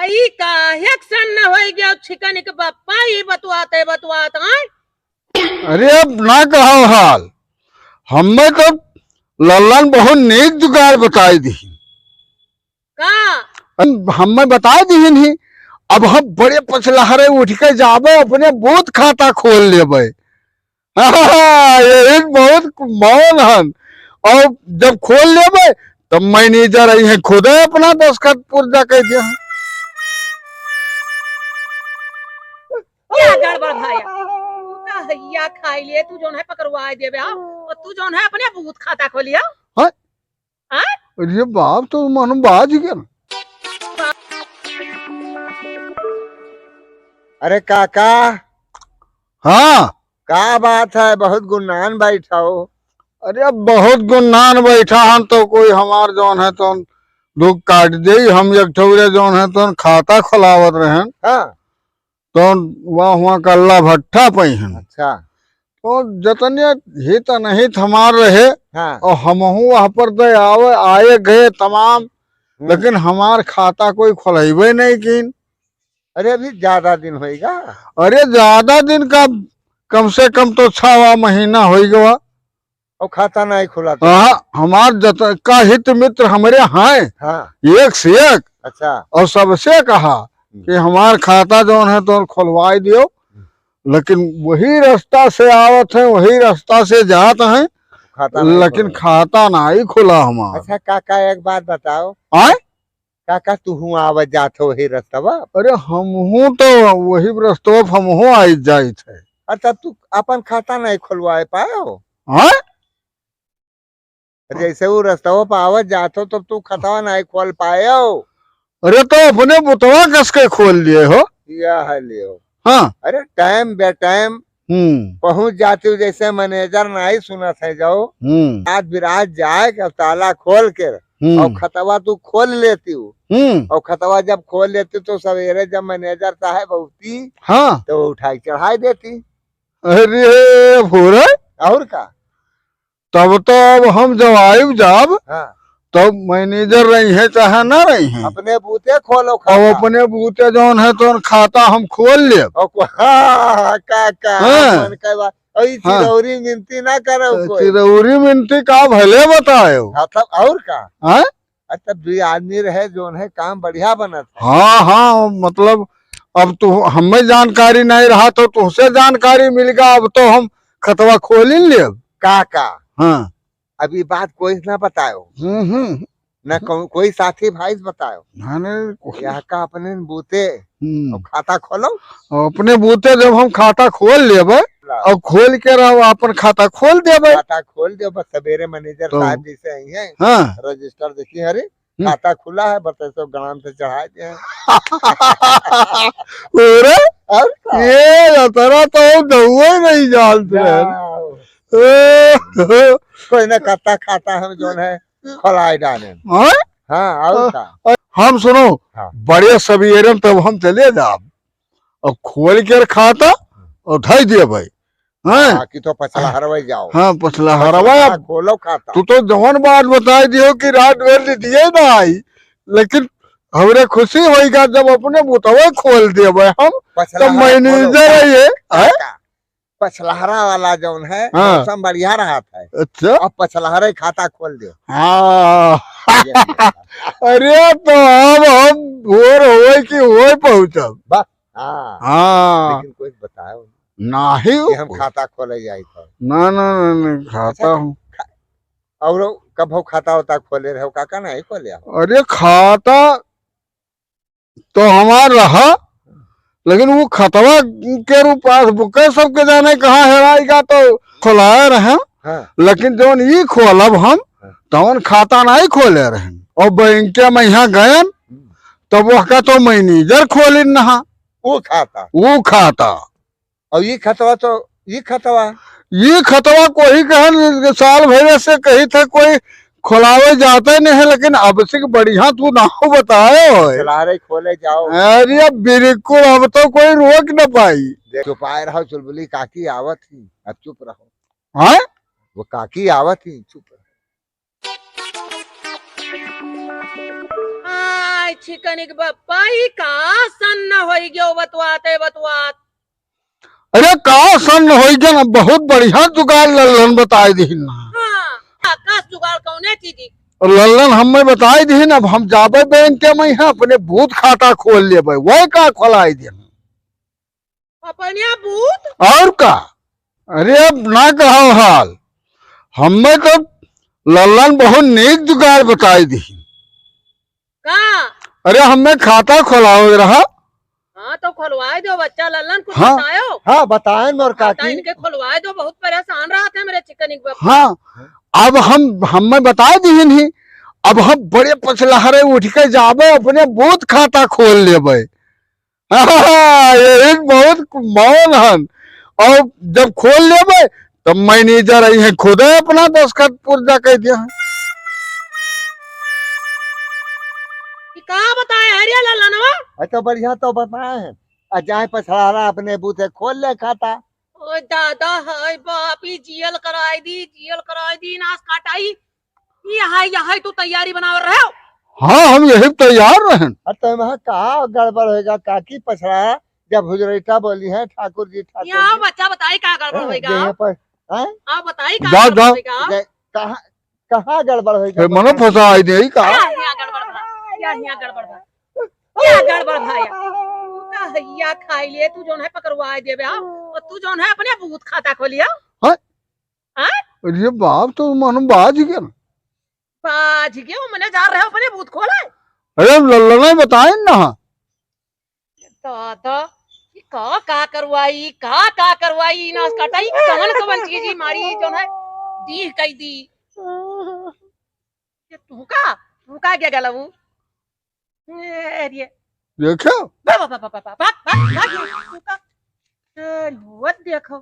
आई काहे सन न होई गया छिकन के बापा ही बतवाते हैं। अरे अब ना कहो हाल, हमें तो लल्लन बहुत नेक जुगाड़ बताई दी, का हमें बताई दी नहीं। अब हम बड़े पछलहरे उठ के जाबे अपने बूथ खाता खोल लेबे। ये बहुत मौन हन। और जब खोल लेबे तब मैनेजर आई है खुद अपना दस्खत पुर्जा कह दिया। क्या गड़बड़ भाया हैया खाई लिए तू जोन है पकड़वा देबे और तू जोन है अपने बूथ खाता खोलिया। हाँ? हाँ? अरे बाप तो मानो बाज गया। अरे काका, हाँ क्या बात है, बहुत गुन्नान बैठा हो। अरे अब बहुत गुन्नान बैठा हम तो कोई हमार जौन है तो दुख काट दे। हम एक ठौरे जौन है तो खाता खोलावत रहे हाँ तो वहाँ वहाँ कल्ला भट्ठा पहिन अच्छा तो जतने हित अनहित हमार रहे हाँ और हमहू वहाँ पर तो आए गए तमाम, लेकिन हमार खाता कोई खोलेबे नहीं किन। अरे अभी ज्यादा दिन होएगा। अरे ज्यादा दिन का कम से कम तो 6 महीना हो गया और खाता नहीं खुला तो। हाँ हमार जत का हित मित्र हमारे हैं हाँ एक से एक, अच्छा और सबसे कहा कि हमार खाता जौन है तो खुलवाई दियो, लेकिन वही रास्ता से आवत है वही रास्ता से जात है, खाता नहीं लेकिन खुला। खाता नहीं खुला हमार। अच्छा काका एक बात बताओ, आए काका तू हुआ आवत जात हो वही रास्ता। अरे हमहू तो वही रास्ता हमहू आई जाए थे। अच्छा तू अपन खाता नहीं खुलवाए पाए हो। आए जैसे वो रास्ता पर आवत जात हो तब तू खाता नहीं खोल पाए हो। अरे तो अपने बुतवा कस के खोल लिए हो। यह है लियो। हाँ अरे टाइम बे टाइम पहुंच जाती हूँ, जैसे मैनेजर नहीं सुना था जाओ आज विराज जाए के ताला खोल के और खतवा तू खोल लेती हूँ। और खतवा जब खोल लेती तो सवेरे जब मैनेजर साहब उठती हाँ तो वो उठाई चढ़ाई देती। अरे भूरे और का तब तो अब हम जब आयब जाब हाँ तब मैनेजर रही है चाहे ना रही है, अपने बूते खोलो और खाता। अपने बूते जौन है तो खाता हम खोल ले। हाँ काका हाँ। मन के बात और ये हाँ। चिरौरी मिनती ना करो कोई। चिरौरी मिनती का भले बताए। मतलब और का हाँ अच्छा 2 आदमी रहे जोन है काम बढ़िया बना था। हाँ हाँ मतलब अब तो हमें जानकारी नहीं रहा तो तुझसे जानकारी मिल गया, अब तो हम खतवा खोल ही ले। काका हाँ अभी बात कोई ना बतायो, न कोई साथी भाई बतायो। यहाँ का अपने बूते और खाता खोलो। अपने बूते जब हम खाता खोल लेबे और खोल के रहो अपन खाता खोल देबे। खाता खोल दो बस सवेरे मैनेजर तो, साहब जी से आई है हाँ रजिस्टर देखिए, अरे खाता खुला है बता तो ग्राम से चढ़ाए दिए हैं। और का? ये तेरा तो दहुए नहीं जानते कोई ना खाता खाता हम जो है खोलाए डाले। हाँ और का हम सुनो हाँ। बड़े सवेरे तब हम चले जाब और खोल के खाता और ढाई दिए भाई। हाँ कि तो पछला हरवाई जाओ। हाँ पछला हरवा खोलो खाता। तू तो जवान बात बताई दियो कि रात वेल दिए ना आई, लेकिन हमरे खुशी होगा जब अपने बुतवा खोल दिए भाई हम तो मैनेजर ये पछलहरा वाला जो है हाँ। मौसम बढ़िया रहा था। अच्छा अब पछलहरा खाता खोल दो। हाँ अरे तो अब हम भोर हो कि हो पहुंचब। बस हाँ हाँ लेकिन कुछ बताओ नहीं कि हम खाता खोले जाए तो। ना खाता हूँ। और कब हो खाता होता खोले रहो काका नहीं खोले। अरे खाता तो हमार रहा, लेकिन वो खतवा के रूप पासबुक सबके जाने कहाँ हेराएगा तो खोलाए रहे। हाँ। लेकिन जौन ये खोलब हम तवन खाता नहीं खोले रहे और बैंक में यहाँ गए तब वह का तो मैनेजर खोली नहा वो खाता और ये खतवा कोई कहे साल भर से कही थे कोई खोलावे जाते नहीं है, लेकिन अब से बढ़िया तू ना बताए हो खोले जाओ। अरे बिल्कुल अब तो कोई रोक न पाई। चुपाए रहो चुलबुली काकी आवत ही अब चुप रहो। हाँ वो काकी आवत ही चुप रहो। चिकनिक बप्पाई का सन्न होई गयो बतवाते बतवात। अरे का सन हो गया, बहुत बढ़िया जुगाड़ लल्लन बताए दी ना। हाँ आकाश जुगाड़ कौने चीज लल्लन हमें बताए दी ना। अब हम जाबे बैंक के में यहाँ अपने बूथ खाता खोल लेबे, वही का खोलाई दे अपने भूत। और का। अरे अब ना कहो हाल, हमें तो लल्लन बहुत नेक जुगाड़ बताई दी। का अरे हमें खाता खोलाओ रहा। हाँ तो खुलवाए दो बच्चा लल्लन कुछ हाँ। बतायो। हाँ बताएं मोर खाता काकी। इनके खुलवाए दो, बहुत परेशान रहा थे मेरे चिकनिक बप्पा। हाँ अब हमें बताए दी नहीं। अब हम बड़े पछलहरे उठ के जाबे अपने बूथ खाता खोल लेबे। हाँ, यही बहुत मौन हन। और जब खोल लेबे तब मैनेजर आई है खुद अपना दस्खत पुर्जा कह दिया है। का बताए हरिया लल्लनवा। तो बढ़िया तो बताए हैं। जाए पछाड़ा अपने बूथे खोल ले खाता। ओ दादा हाय बापी जियल कराई दी नाश काटाई। ये तू तैयारी बना रहे हो। हाँ हम यही तैयार रहे। तो वहाँ कहा गड़बड़ होगा काकी पछड़ा जब हुजरेटा बोली है ठाकुर जी ठाकुर यहाँ जी। बच्चा बताई का गड़बड़ होएगा। यहाँ पर हैं? आप बताई का जाओ, गड़बड़ जाओ। होएगा। कहाँ कहाँ गड़बड़ होगा। फिर मनो फंसा आई दे का। यहाँ गड़बड़ भा, यहाँ गड़बड़ भा, यहाँ गड़बड़ भाया। हैया खाई लिए तू जोन है पकड़वाए देबे हाँ, और तू जोन है अपने बूथ खाता खोलिया। अरे बाप तो मनो बाज गया। बाज गया मैंने जा रहे हो अपने बूथ खोले। अरे लल्लन ने बताए ना। दादा का करवाई नाश काटाई कवन चीज मारी जोन है दी कई दी। ये तू का क्या गला वो अरे देखो भाग भाग भाग भाग भाग भाग भाग। देखो